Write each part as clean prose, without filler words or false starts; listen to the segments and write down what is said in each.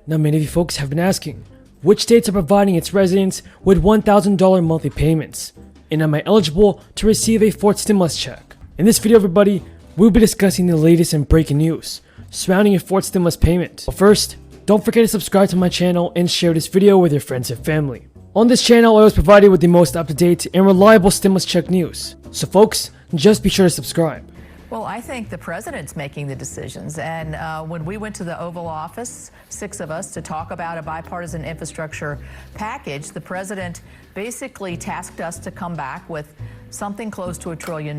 Now many of you folks have been asking, which states are providing its residents with $1,000 monthly payments? And am I eligible to receive a fourth stimulus check? In this video, everybody, we'll be discussing the latest and breaking news surrounding your fourth stimulus payment. But first, don't forget to subscribe to my channel and share this video with your friends and family. On this channel, I was provided with the most up-to-date and reliable stimulus check news. So folks, just be sure to subscribe. Well, I think the president's making the decisions. And when we went to the Oval Office, 6 of us, to talk about a bipartisan infrastructure package, the president basically tasked us to come back with something close to $1 trillion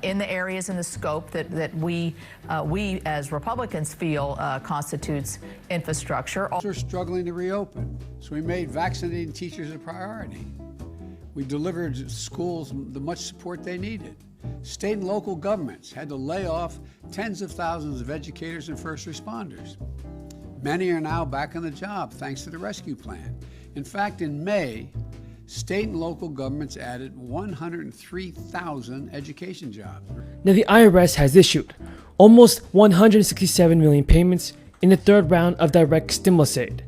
in the areas in the scope that we as Republicans feel constitutes infrastructure. We're struggling to reopen, so we made vaccinating teachers a priority. We delivered schools the much support they needed. State and local governments had to lay off tens of thousands of educators and first responders. Many are now back on the job thanks to the rescue plan. In fact, in May, state and local governments added 103,000 education jobs. Now the IRS has issued almost 167 million payments in the third round of direct stimulus aid,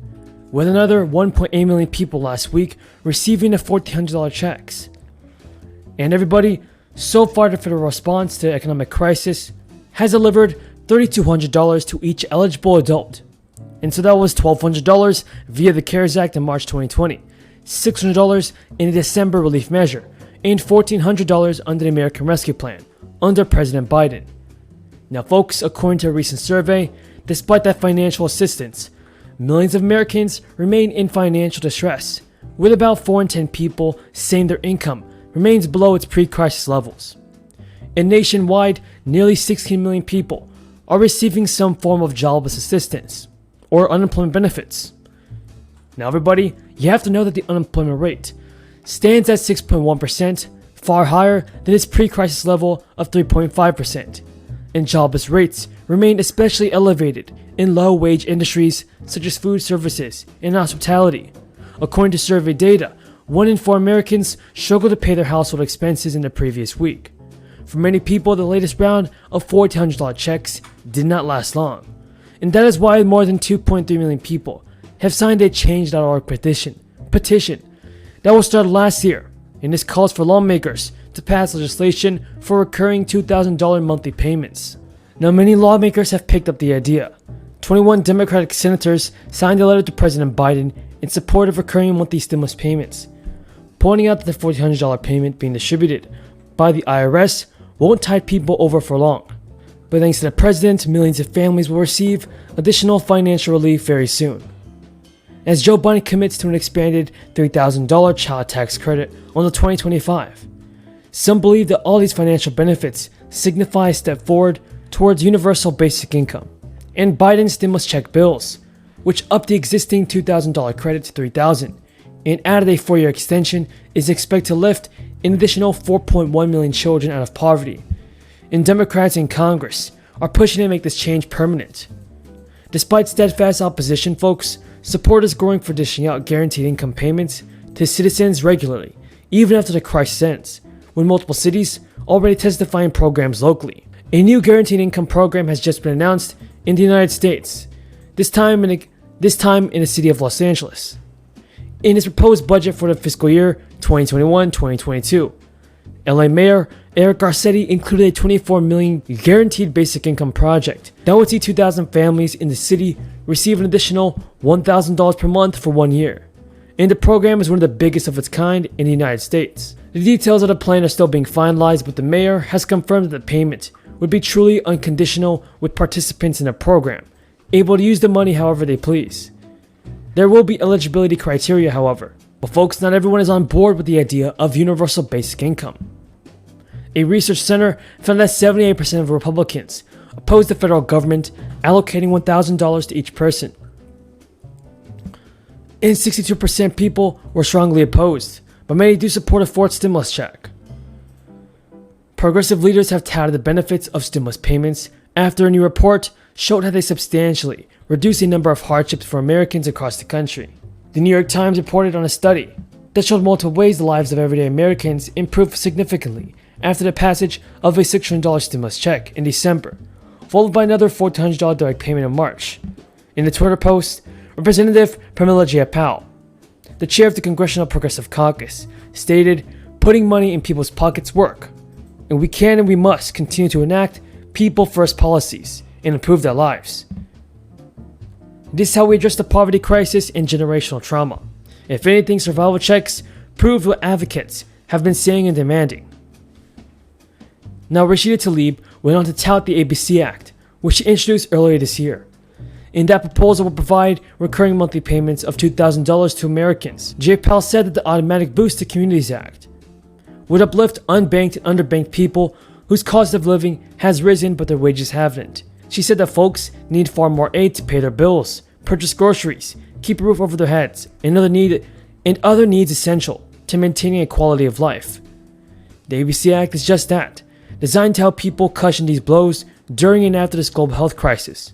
with another 1.8 million people last week receiving the $1,400 checks. And everybody, so far the federal response to the economic crisis has delivered $3,200 to each eligible adult. And so that was $1,200 via the CARES Act in March 2020, $600 in the December relief measure, and $1,400 under the American Rescue Plan under President Biden. Now folks, according to a recent survey, despite that financial assistance, millions of Americans remain in financial distress, with about 4 in 10 people saying their income remains below its pre-crisis levels. And nationwide, nearly 16 million people are receiving some form of jobless assistance or unemployment benefits. Now everybody, you have to know that the unemployment rate stands at 6.1%, far higher than its pre-crisis level of 3.5%. And jobless rates remain especially elevated in low-wage industries such as food services and hospitality. According to survey data, 1 in 4 Americans struggled to pay their household expenses in the previous week. For many people, the latest round of $1,400 checks did not last long. And that is why more than 2.3 million people have signed a Change.org petition that was started last year. And this calls for lawmakers to pass legislation for recurring $2,000 monthly payments. Now many lawmakers have picked up the idea. 21 Democratic senators signed a letter to President Biden in support of recurring monthly stimulus payments, pointing out that the $1,400 payment being distributed by the IRS won't tide people over for long. But thanks to the president, millions of families will receive additional financial relief very soon, as Joe Biden commits to an expanded $3,000 child tax credit until 2025. Some believe that all these financial benefits signify a step forward towards universal basic income. And Biden's stimulus check bills, which upped the existing $2,000 credit to $3,000 and added a 4-year extension, is expected to lift an additional 4.1 million children out of poverty. And Democrats in Congress are pushing to make this change permanent. Despite steadfast opposition, folks, support is growing for dishing out guaranteed income payments to citizens regularly, even after the crisis ends, with multiple cities already testifying programs locally. A new guaranteed income program has just been announced in the United States, this time in the city of Los Angeles. In his proposed budget for the fiscal year 2021-2022, LA Mayor Eric Garcetti included a $24 million guaranteed basic income project that would see 2,000 families in the city receive an additional $1,000 per month for 1 year. And the program is one of the biggest of its kind in the United States. The details of the plan are still being finalized, but the mayor has confirmed that the payment would be truly unconditional, with participants in the program able to use the money however they please. There will be eligibility criteria, however. But folks, not everyone is on board with the idea of universal basic income. A research center found that 78% of Republicans oppose the federal government allocating $1,000 to each person. And 62% people were strongly opposed, but many do support a fourth stimulus check. Progressive leaders have touted the benefits of stimulus payments after a new report showed how they substantially reduce the number of hardships for Americans across the country. The New York Times reported on a study that showed multiple ways the lives of everyday Americans improved significantly after the passage of a $600 stimulus check in December, followed by another $1,400 direct payment in March. In the Twitter post, Representative Pramila Jayapal, the chair of the Congressional Progressive Caucus, stated, "Putting money in people's pockets work, and we can and we must continue to enact people-first policies and improve their lives. This is how we address the poverty crisis and generational trauma. If anything, survival checks prove what advocates have been saying and demanding." Now, Rashida Tlaib went on to tout the ABC Act, which she introduced earlier this year. In that proposal will provide recurring monthly payments of $2,000 to Americans. Jayapal said that the automatic boost to Communities Act would uplift unbanked and underbanked people whose cost of living has risen but their wages haven't. She said that folks need far more aid to pay their bills, purchase groceries, keep a roof over their heads, and other needs essential to maintaining a quality of life. The ABC Act is just that, designed to help people cushion these blows during and after this global health crisis.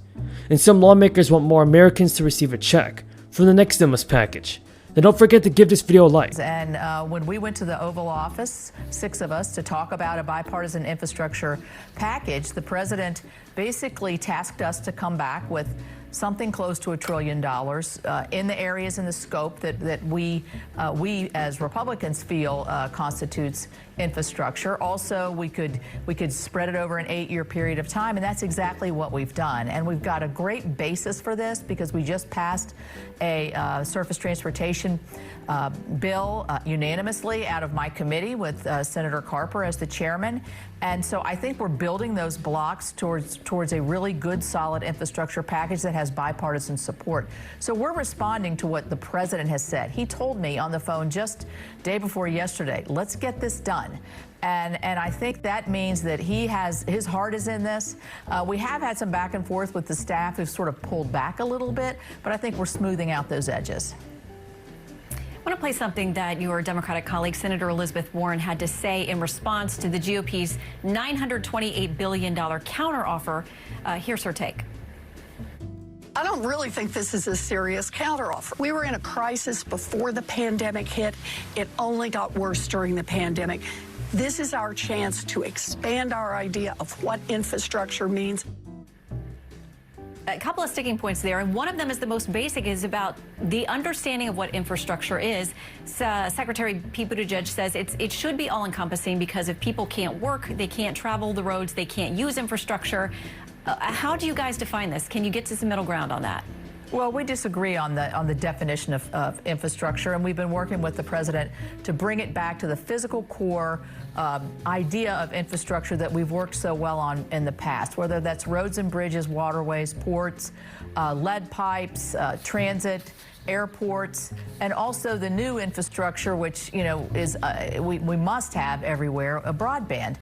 And some lawmakers want more Americans to receive a check from the next stimulus package. Now don't forget to give this video a like. And when we went to the Oval Office, 6 of us, to talk about a bipartisan infrastructure package, the president basically tasked us to come back with something close to $1 trillion in the areas in the scope that we as Republicans feel constitutes infrastructure. Also, we could spread it over an 8-year period of time, and that's exactly what we've done. And we've got a great basis for this because we just passed a surface transportation bill unanimously out of my committee with Senator Carper as the chairman. And so I think we're building those blocks towards a really good, solid infrastructure package that has bipartisan support. So we're responding to what the president has said. He told me on the phone just day before yesterday, let's get this done. And I think that means that his heart is in this. We have had some back and forth with the staff who've sort of pulled back a little bit, but I think we're smoothing out those edges. I want to play something that your Democratic colleague, Senator Elizabeth Warren, had to say in response to the GOP's $928 billion counteroffer. Here's her take. I don't really think this is a serious counteroffer. We were in a crisis before the pandemic hit. It only got worse during the pandemic. This is our chance to expand our idea of what infrastructure means. A couple of sticking points there, and one of them is the most basic, is about the understanding of what infrastructure is. Secretary Pete Buttigieg says it should be all-encompassing because if people can't work, they can't travel the roads, they can't use infrastructure. How do you guys define this? Can you get to some middle ground on that? Well, we disagree on the definition of infrastructure, and we've been working with the president to bring it back to the physical core idea of infrastructure that we've worked so well on in the past, whether that's roads and bridges, waterways, ports, lead pipes, transit, airports, and also the new infrastructure, which is we must have everywhere, a broadband.